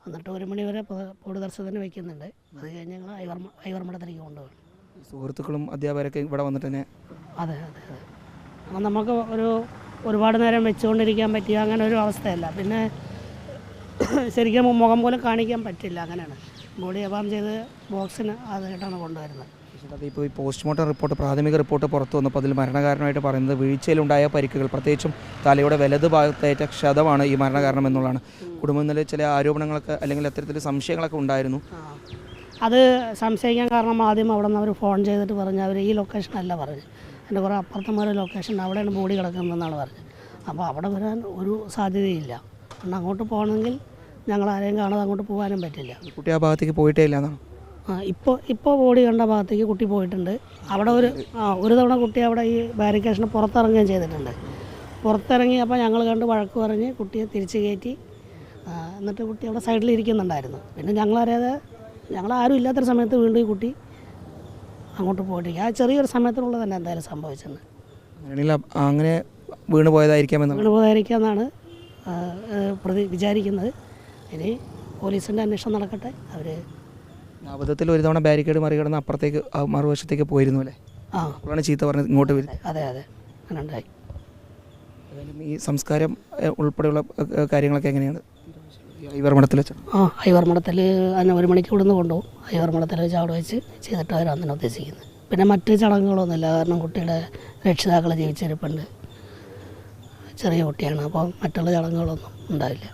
എന്നിട്ട് 1 മണി വരെ പൊതുദർശനത്തിന് വയ്ക്കുന്നുണ്ട്. അത് കഴിഞ്ഞ് ഞങ്ങൾ ഐവർമഠത്തിലേക്ക് കൊണ്ടുപോകും. സുഹൃത്തുക്കളും അധ്യാപകരൊക്കെ ഇവിടെ വന്നിട്ട് തന്നെ? അതെ അതെ അതെ. അപ്പം നമുക്ക് ഒരുപാട് നേരം വെച്ചുകൊണ്ടിരിക്കാൻ പറ്റിയ അങ്ങനെ ഒരു അവസ്ഥയല്ല. പിന്നെ ശരിക്കും മുഖം പോലും കാണിക്കാൻ പറ്റില്ല. അങ്ങനെയാണ് ബോഡി അപാം ചെയ്ത് ബോക്സിന് അതായിട്ടാണ് കൊണ്ടുവരുന്നത്. ഇപ്പോൾ ഈ പോസ്റ്റ്മോർട്ടം റിപ്പോർട്ട്, പ്രാഥമിക റിപ്പോർട്ട് പുറത്തു വന്നപ്പോൾ അതിൽ മരണകാരണമായിട്ട് പറയുന്നത് വീഴ്ചയിലുണ്ടായ പരിക്കുകൾ, പ്രത്യേകിച്ചും തലയുടെ വലത് ഭാഗത്തേറ്റ ക്ഷതമാണ് ഈ മരണകാരണം എന്നുള്ളതാണ്. കുടുംബത്തിൽ ചില ആരോപണങ്ങളൊക്കെ അല്ലെങ്കിൽ അത്തരത്തിൽ സംശയങ്ങളൊക്കെ ഉണ്ടായിരുന്നു. അത് സംശയിക്കാൻ കാരണം ആദ്യം അവിടെ നിന്ന് അവർ ഫോൺ ചെയ്തിട്ട് പറഞ്ഞു അവർ ഈ ലൊക്കേഷനല്ല പറഞ്ഞു, എൻ്റെ കുറേ അപ്പുറത്തുമാരെ ലൊക്കേഷൻ അവിടെയാണ് ബോഡി കിടക്കുന്നതെന്നാണ് പറഞ്ഞത്. അപ്പോൾ അവിടെ വരാൻ ഒരു സാധ്യതയില്ല. കാരണം അങ്ങോട്ട് പോകണമെങ്കിൽ ഞങ്ങൾ ആരെയും കാണാതെ അങ്ങോട്ട് പോകാനും പറ്റില്ല. കുട്ടി ആ ഭാഗത്തേക്ക് പോയിട്ടേ ഇല്ല എന്നാണ്? ഇപ്പോൾ ബോഡി കണ്ട ഭാഗത്തേക്ക് കുട്ടി പോയിട്ടുണ്ട്. അവിടെ ഒരു തവണ കുട്ടി അവിടെ ഈ ബാരിക്കേഷന് പുറത്തിറങ്ങുകയും ചെയ്തിട്ടുണ്ട്. പുറത്തിറങ്ങി അപ്പോൾ ഞങ്ങൾ കണ്ട് വഴക്ക് പറഞ്ഞ് കുട്ടിയെ തിരിച്ച് കയറ്റി. എന്നിട്ട് കുട്ടി അവിടെ സൈഡിൽ ഇരിക്കുന്നുണ്ടായിരുന്നു. പിന്നെ ഞങ്ങളാരും ഇല്ലാത്തൊരു സമയത്ത് വീണ്ടും ഈ കുട്ടി അങ്ങോട്ട് പോയിട്ടില്ല. ആ ചെറിയൊരു സമയത്തിനുള്ളത് തന്നെ എന്തായാലും സംഭവിച്ചത്. അങ്ങനെ വീണ് പോയതായിരിക്കാമെന്നാണ് വിചാരിക്കുന്നത്. ഇനി പോലീസിൻ്റെ അന്വേഷണം നടക്കട്ടെ. അവർ അബദ്ധത്തിൽ ഒരു തവണ ബാരിക്കേഡ് മറികടന്ന് അപ്പുറത്തേക്ക് മറുവശത്തേക്ക് പോയിരുന്നു അല്ലേ? അപ്പോഴാണ് ചീത്ത പറഞ്ഞത് ഇങ്ങോട്ട് വരും. അതെ അതെ അങ്ങനെ ഉണ്ടായി. ഈ സംസ്കാരം ഉൾപ്പെടെയുള്ള കാര്യങ്ങളൊക്കെ എങ്ങനെയാണ് ഐവർമഠത്തിൽ വെച്ചത്? ഐവർമഠത്തിൽ അന്ന് 1 മണിക്ക് ഇവിടുന്ന് കൊണ്ടുപോകും. ഐവർമഠത്തിൽ വെച്ച് അവിടെ വെച്ച് ചെയ്തിട്ട് വരാമെന്നാണ് ഉദ്ദേശിക്കുന്നത്. പിന്നെ മറ്റ് ചടങ്ങുകളൊന്നുമില്ല. കാരണം കുട്ടിയുടെ രക്ഷിതാക്കൾ ജീവിച്ചിരിപ്പുണ്ട്. ചെറിയ കുട്ടിയാണ്. അപ്പോൾ മറ്റുള്ള ചടങ്ങുകളൊന്നും ഉണ്ടാവില്ല.